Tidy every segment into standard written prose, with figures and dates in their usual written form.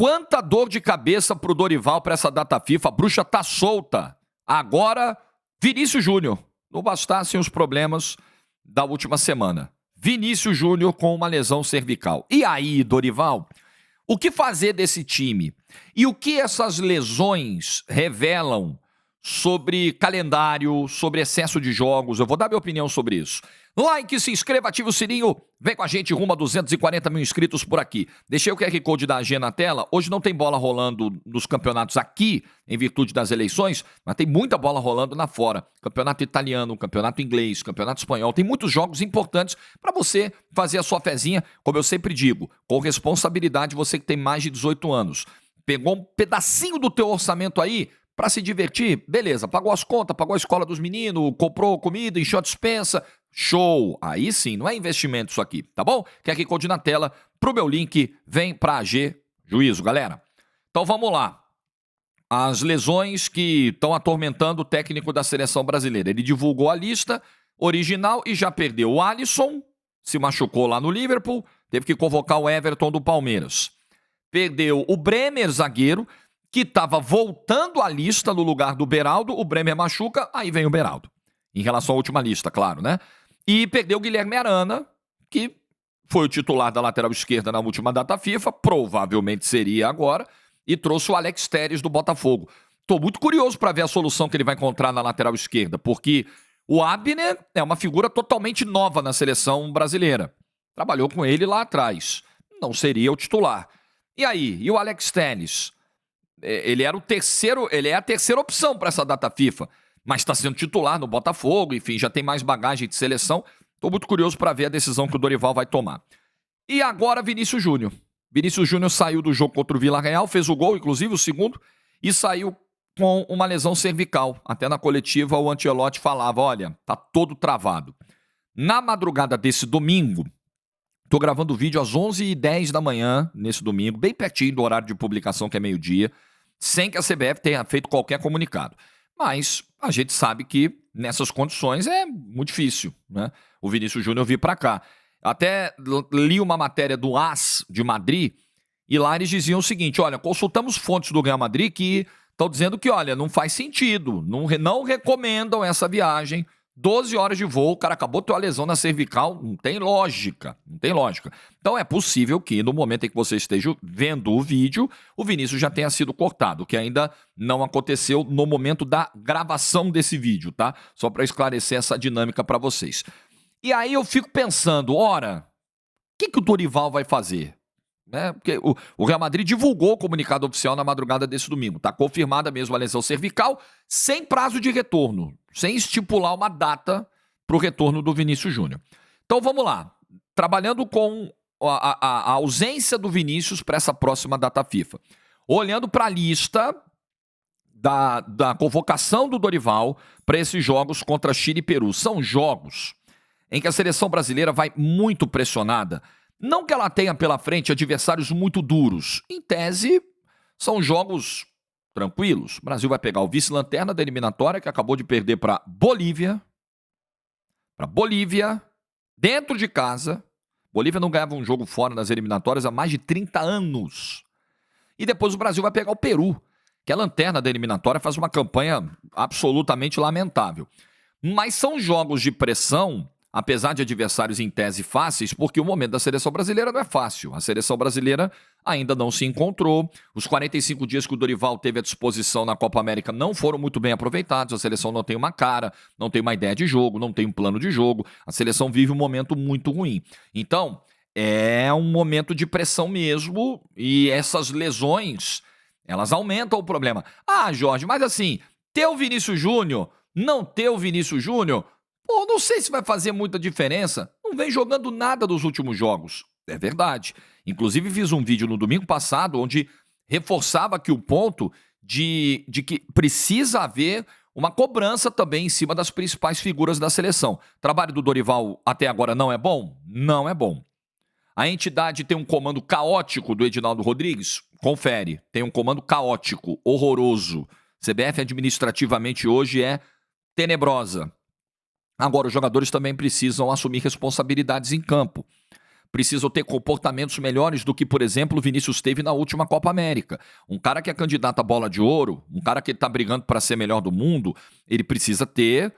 quanta dor de cabeça pro Dorival para essa data FIFA. A bruxa tá solta. Agora, Vinícius Júnior. Não bastassem os problemas da última semana. Vinícius Júnior com uma lesão cervical. E aí, Dorival, o que fazer desse time? E o que essas lesões revelam sobre calendário, sobre excesso de jogos? Eu vou dar minha opinião sobre isso. Like, se inscreva, ative o sininho. Vem com a gente rumo a 240 mil inscritos por aqui. Deixei o QR Code da AG na tela. Hoje não tem bola rolando nos campeonatos aqui, em virtude das eleições, mas tem muita bola rolando lá fora. Campeonato italiano, campeonato inglês, campeonato espanhol. Tem muitos jogos importantes para você fazer a sua fezinha, como eu sempre digo, com responsabilidade, você que tem mais de 18 anos. Pegou um pedacinho do teu orçamento aí para se divertir? Beleza, pagou as contas, pagou a escola dos meninos, comprou comida, encheu a despensa. Show! Aí sim, não é investimento isso aqui, tá bom? QR Code na tela, pro meu link, vem pra AG Juízo, galera. Então vamos lá. As lesões que estão atormentando o técnico da seleção brasileira. Ele divulgou a lista original e já perdeu o Alisson, se machucou lá no Liverpool, teve que convocar o Everton do Palmeiras. Perdeu o Bremer, zagueiro, que estava voltando à lista no lugar do Beraldo. O Bremer machuca, aí vem o Beraldo. Em relação à última lista, claro, né? E perdeu o Guilherme Arana, que foi o titular da lateral esquerda na última data FIFA, provavelmente seria agora, e trouxe o Alex Telles do Botafogo. Estou muito curioso para ver a solução que ele vai encontrar na lateral esquerda, porque o Abner é uma figura totalmente nova na seleção brasileira. Trabalhou com ele lá atrás. Não seria o titular. E aí? E o Alex Telles? Ele é a terceira opção para essa data FIFA, mas está sendo titular no Botafogo, enfim, já tem mais bagagem de seleção. Estou muito curioso para ver a decisão que o Dorival vai tomar. E agora Vinícius Júnior. Vinícius Júnior saiu do jogo contra o Villarreal, fez o gol, inclusive o segundo, e saiu com uma lesão cervical. Até na coletiva o Ancelotti falava, olha, tá todo travado. Na madrugada desse domingo, estou gravando o vídeo às 11h10 da manhã, nesse domingo, bem pertinho do horário de publicação, que é meio-dia, sem que a CBF tenha feito qualquer comunicado. Mas a gente sabe que nessas condições é muito difícil, né? O Vinícius Júnior vir para cá. Até li uma matéria do AS de Madrid e lá eles diziam o seguinte, olha, consultamos fontes do Real Madrid que estão dizendo que, olha, não faz sentido, não recomendam essa viagem, 12 horas de voo, o cara acabou de ter uma lesão na cervical, não tem lógica. Então é possível que no momento em que você esteja vendo o vídeo, o Vinícius já tenha sido cortado, que ainda não aconteceu no momento da gravação desse vídeo, tá? Só para esclarecer essa dinâmica para vocês. E aí eu fico pensando, ora, o que o Dorival vai fazer? Porque o Real Madrid divulgou o comunicado oficial na madrugada desse domingo. Está confirmada mesmo a lesão cervical, sem prazo de retorno, sem estipular uma data para o retorno do Vinícius Júnior. Então vamos lá, trabalhando com a ausência do Vinícius para essa próxima data FIFA. Olhando para a lista da convocação do Dorival para esses jogos contra Chile e Peru. São jogos em que a seleção brasileira vai muito pressionada. Não que ela tenha pela frente adversários muito duros. Em tese, são jogos tranquilos. O Brasil vai pegar o vice-lanterna da eliminatória, que acabou de perder para Bolívia. Dentro de casa. Bolívia não ganhava um jogo fora nas eliminatórias há mais de 30 anos. E depois o Brasil vai pegar o Peru, que é a lanterna da eliminatória, faz uma campanha absolutamente lamentável. Mas são jogos de pressão, apesar de adversários em tese fáceis, porque o momento da seleção brasileira não é fácil. A seleção brasileira ainda não se encontrou. Os 45 dias que o Dorival teve à disposição na Copa América não foram muito bem aproveitados. A seleção não tem uma cara, não tem uma ideia de jogo, não tem um plano de jogo. A seleção vive um momento muito ruim. Então, é um momento de pressão mesmo e essas lesões, elas aumentam o problema. Ah, Jorge, mas assim, ter o Vinícius Júnior, não ter o Vinícius Júnior, pô, não sei se vai fazer muita diferença. Não vem jogando nada dos últimos jogos. É verdade. Inclusive fiz um vídeo no domingo passado onde reforçava aqui o ponto de que precisa haver uma cobrança também em cima das principais figuras da seleção. O trabalho do Dorival até agora não é bom? Não é bom. A entidade tem um comando caótico do Edinaldo Rodrigues? Confere. Tem um comando caótico, horroroso. CBF administrativamente hoje é tenebrosa. Agora, os jogadores também precisam assumir responsabilidades em campo. precisam ter comportamentos melhores do que, por exemplo, o Vinícius teve na última Copa América. Um cara que é candidato à bola de ouro, um cara que está brigando para ser melhor do mundo, ele precisa ter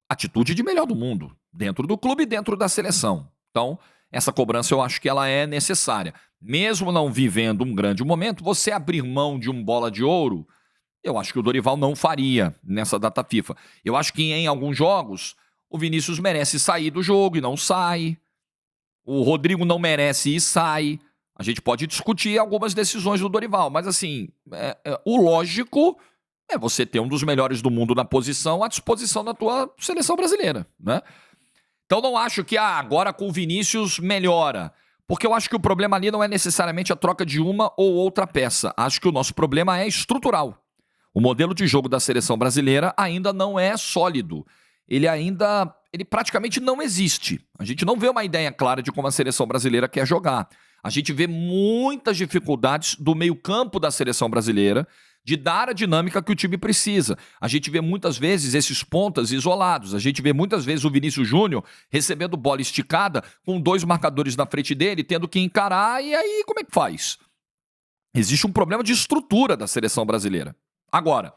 atitude de melhor do mundo, dentro do clube e dentro da seleção. Então, essa cobrança eu acho que ela é necessária. Mesmo não vivendo um grande momento, você abrir mão de um bola de ouro, eu acho que o Dorival não faria nessa data FIFA. Eu acho que em alguns jogos, o Vinícius merece sair do jogo e não sai. O Rodrigo não merece e sai. A gente pode discutir algumas decisões do Dorival, mas assim, o lógico é você ter um dos melhores do mundo na posição à disposição da tua seleção brasileira, né? Então não acho que agora com o Vinícius melhora, porque eu acho que o problema ali não é necessariamente a troca de uma ou outra peça. Acho que o nosso problema é estrutural. O modelo de jogo da seleção brasileira ainda não é sólido. Ele praticamente não existe. A gente não vê uma ideia clara de como a seleção brasileira quer jogar. A gente vê muitas dificuldades do meio-campo da seleção brasileira de dar a dinâmica que o time precisa. A gente vê muitas vezes esses pontas isolados. A gente vê muitas vezes o Vinícius Júnior recebendo bola esticada com 2 marcadores na frente dele, tendo que encarar, e aí como é que faz? Existe um problema de estrutura da seleção brasileira. Agora,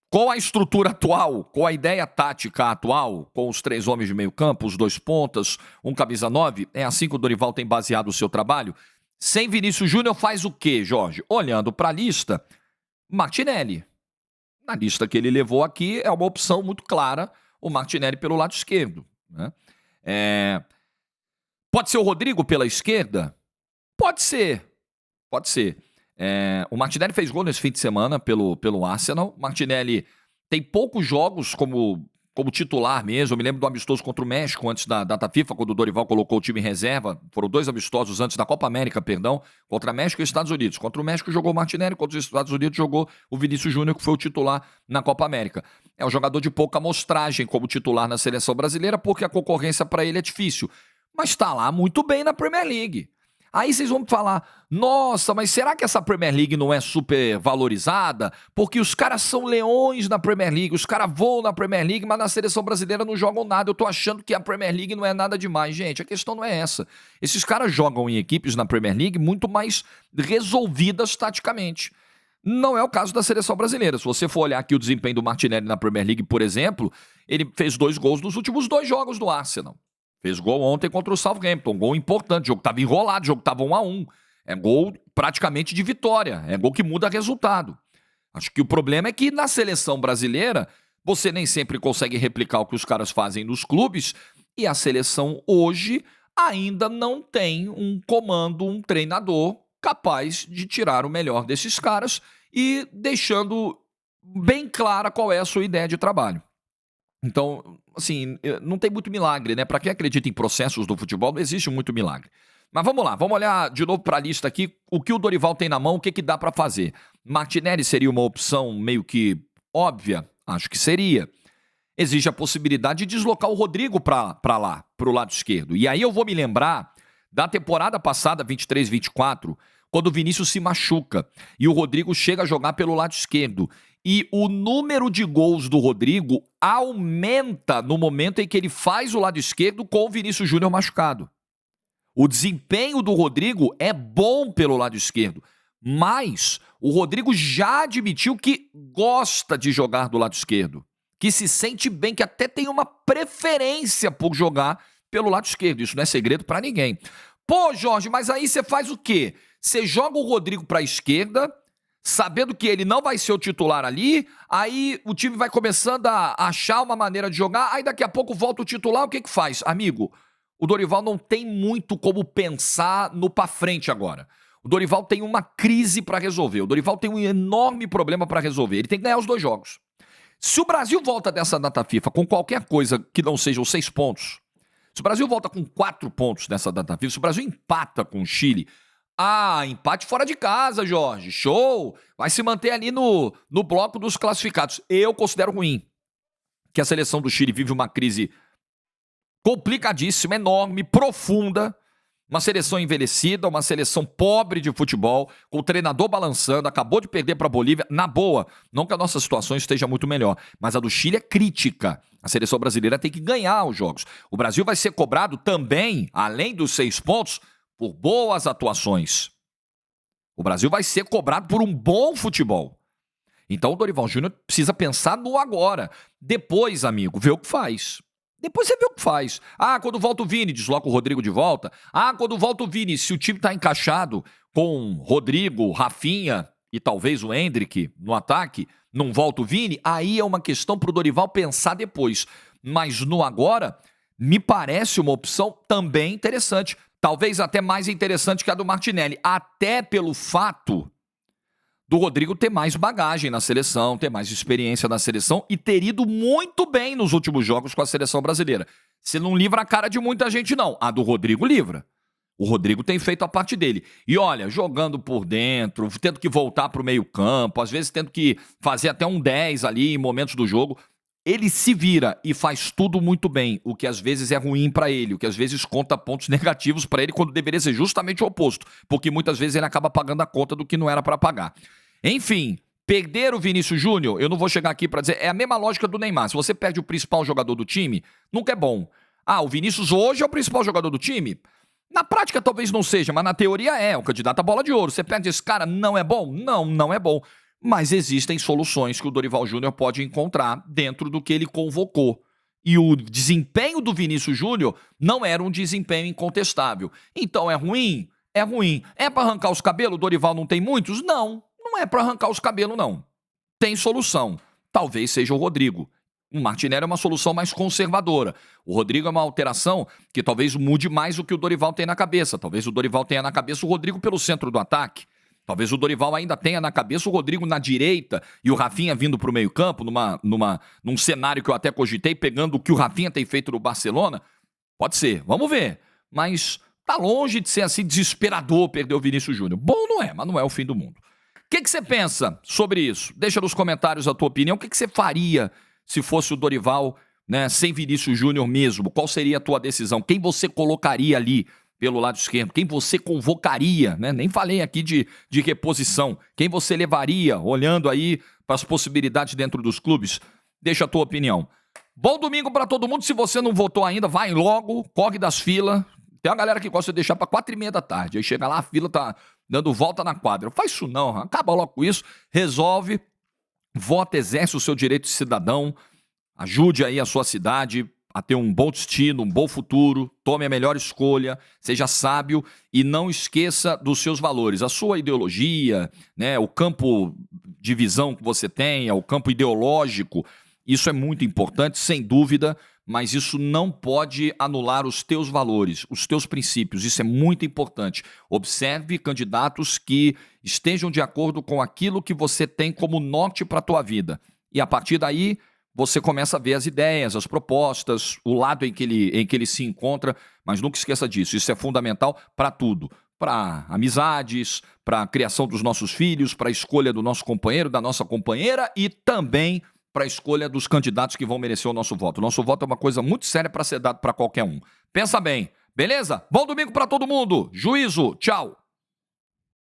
com a estrutura atual, com a ideia tática atual, com os 3 homens de meio campo, os 2 pontas, um camisa 9, é assim que o Dorival tem baseado o seu trabalho. Sem Vinícius Júnior faz o quê, Jorge? Olhando para a lista, Martinelli. Na lista que ele levou aqui, é uma opção muito clara, o Martinelli pelo lado esquerdo, né? Pode ser o Rodrigo pela esquerda? Pode ser. O Martinelli fez gol nesse fim de semana pelo Arsenal. Martinelli tem poucos jogos como titular mesmo. Eu me lembro do amistoso contra o México antes da data FIFA, quando o Dorival colocou o time em reserva. Foram 2 amistosos antes da Copa América, contra México e Estados Unidos. Contra o México jogou o Martinelli, contra os Estados Unidos jogou o Vinícius Júnior, que foi o titular na Copa América. É um jogador de pouca amostragem como titular na seleção brasileira, porque a concorrência para ele é difícil. Mas está lá muito bem na Premier League. Aí vocês vão me falar, nossa, mas será que essa Premier League não é super valorizada? Porque os caras são leões na Premier League, os caras voam na Premier League, mas na seleção brasileira não jogam nada. Eu tô achando que a Premier League não é nada demais. Gente, a questão não é essa. Esses caras jogam em equipes na Premier League muito mais resolvidas taticamente. Não é o caso da seleção brasileira. Se você for olhar aqui o desempenho do Martinelli na Premier League, por exemplo, ele fez 2 gols nos últimos 2 jogos do Arsenal. Fez gol ontem contra o Southampton, gol importante, o jogo estava enrolado, o jogo estava 1-1. É gol praticamente de vitória, é gol que muda resultado. Acho que o problema é que na seleção brasileira, você nem sempre consegue replicar o que os caras fazem nos clubes, e a seleção hoje ainda não tem um comando, um treinador capaz de tirar o melhor desses caras e deixando bem clara qual é a sua ideia de trabalho. Então, assim, não tem muito milagre, né? Para quem acredita em processos do futebol, não existe muito milagre. Mas vamos lá, vamos olhar de novo para a lista aqui, o que o Dorival tem na mão, o que dá para fazer. Martinelli seria uma opção meio que óbvia? Acho que seria. Existe a possibilidade de deslocar o Rodrigo para lá, para o lado esquerdo. E aí eu vou me lembrar da temporada passada, 23-24, quando o Vinícius se machuca e o Rodrigo chega a jogar pelo lado esquerdo. E o número de gols do Rodrigo aumenta no momento em que ele faz o lado esquerdo com o Vinícius Júnior machucado. O desempenho do Rodrigo é bom pelo lado esquerdo, mas o Rodrigo já admitiu que gosta de jogar do lado esquerdo, que se sente bem, que até tem uma preferência por jogar pelo lado esquerdo. Isso não é segredo para ninguém. Pô, Jorge, mas aí você faz o quê? Você joga o Rodrigo para a esquerda, sabendo que ele não vai ser o titular ali, aí o time vai começando a achar uma maneira de jogar, aí daqui a pouco volta o titular, o que faz? Amigo, o Dorival não tem muito como pensar no pra frente agora. O Dorival tem uma crise para resolver, o Dorival tem um enorme problema para resolver, ele tem que ganhar os 2 jogos. Se o Brasil volta dessa data FIFA com qualquer coisa que não seja os 6 pontos, se o Brasil volta com 4 pontos nessa data FIFA, se o Brasil empata com o Chile, empate fora de casa, Jorge. Show! Vai se manter ali no bloco dos classificados. Eu considero ruim que a seleção do Chile vive uma crise complicadíssima, enorme, profunda. Uma seleção envelhecida, uma seleção pobre de futebol, com o treinador balançando, acabou de perder para a Bolívia. Na boa, não que a nossa situação esteja muito melhor, mas a do Chile é crítica. A seleção brasileira tem que ganhar os jogos. O Brasil vai ser cobrado também, além dos 6 pontos, por boas atuações. O Brasil vai ser cobrado por um bom futebol. Então o Dorival Júnior precisa pensar no agora. Depois, amigo, vê o que faz. Depois você vê o que faz. Ah, quando volta o Vini, desloca o Rodrigo de volta. Ah, quando volta o Vini, se o time tá encaixado com Rodrigo, Rafinha e talvez o Endrick no ataque, não volta o Vini, aí é uma questão pro Dorival pensar depois. Mas no agora, me parece uma opção também interessante. Talvez até mais interessante que a do Martinelli. Até pelo fato do Rodrigo ter mais bagagem na seleção, ter mais experiência na seleção e ter ido muito bem nos últimos jogos com a seleção brasileira. Você não livra a cara de muita gente, não. A do Rodrigo livra. O Rodrigo tem feito a parte dele. E olha, jogando por dentro, tendo que voltar para o meio-campo, às vezes tendo que fazer até um 10 ali em momentos do jogo. Ele se vira e faz tudo muito bem, o que às vezes é ruim para ele, o que às vezes conta pontos negativos para ele, quando deveria ser justamente o oposto, porque muitas vezes ele acaba pagando a conta do que não era para pagar. Enfim, perder o Vinícius Júnior, eu não vou chegar aqui para dizer, é a mesma lógica do Neymar. Se você perde o principal jogador do time, nunca é bom. Ah, o Vinícius hoje é o principal jogador do time? Na prática talvez não seja, mas na teoria é, o candidato à bola de ouro. Você perde esse cara, não é bom? Não, não é bom. Mas existem soluções que o Dorival Júnior pode encontrar dentro do que ele convocou. E o desempenho do Vinícius Júnior não era um desempenho incontestável. Então é ruim? É ruim. É para arrancar os cabelos? O Dorival não tem muitos? Não, não é para arrancar os cabelos, não. Tem solução. Talvez seja o Rodrigo. O Martinelli é uma solução mais conservadora. O Rodrigo é uma alteração que talvez mude mais o que o Dorival tem na cabeça. Talvez o Dorival tenha na cabeça o Rodrigo pelo centro do ataque. Talvez o Dorival ainda tenha na cabeça o Rodrigo na direita e o Rafinha vindo para o meio-campo, num cenário que eu até cogitei, pegando o que o Rafinha tem feito no Barcelona. Pode ser, vamos ver. Mas tá longe de ser assim desesperador perder o Vinícius Júnior. Bom não é, mas não é o fim do mundo. O que você pensa sobre isso? Deixa nos comentários a tua opinião. O que você faria se fosse o Dorival, né, sem Vinícius Júnior mesmo? Qual seria a tua decisão? Quem você colocaria ali pelo lado esquerdo? Quem você convocaria, né? Nem falei aqui de reposição. Quem você levaria, olhando aí para as possibilidades dentro dos clubes? Deixa a tua opinião. Bom domingo para todo mundo. Se você não votou ainda, vai logo, corre das filas. Tem uma galera que gosta de deixar para 4h30 da tarde. Aí chega lá, a fila tá dando volta na quadra. Faz isso não, acaba logo com isso. Resolve, vota, exerce o seu direito de cidadão. Ajude aí a sua cidade a ter um bom destino, um bom futuro, tome a melhor escolha, seja sábio e não esqueça dos seus valores, a sua ideologia, né, o campo de visão que você tenha, o campo ideológico, isso é muito importante, sem dúvida, mas isso não pode anular os teus valores, os teus princípios, isso é muito importante. Observe candidatos que estejam de acordo com aquilo que você tem como norte para a tua vida, e a partir daí você começa a ver as ideias, as propostas, o lado em que ele se encontra, mas nunca esqueça disso, isso é fundamental para tudo, para amizades, para a criação dos nossos filhos, para a escolha do nosso companheiro, da nossa companheira e também para a escolha dos candidatos que vão merecer o nosso voto. O nosso voto é uma coisa muito séria para ser dado para qualquer um. Pensa bem, beleza? Bom domingo para todo mundo, juízo, tchau!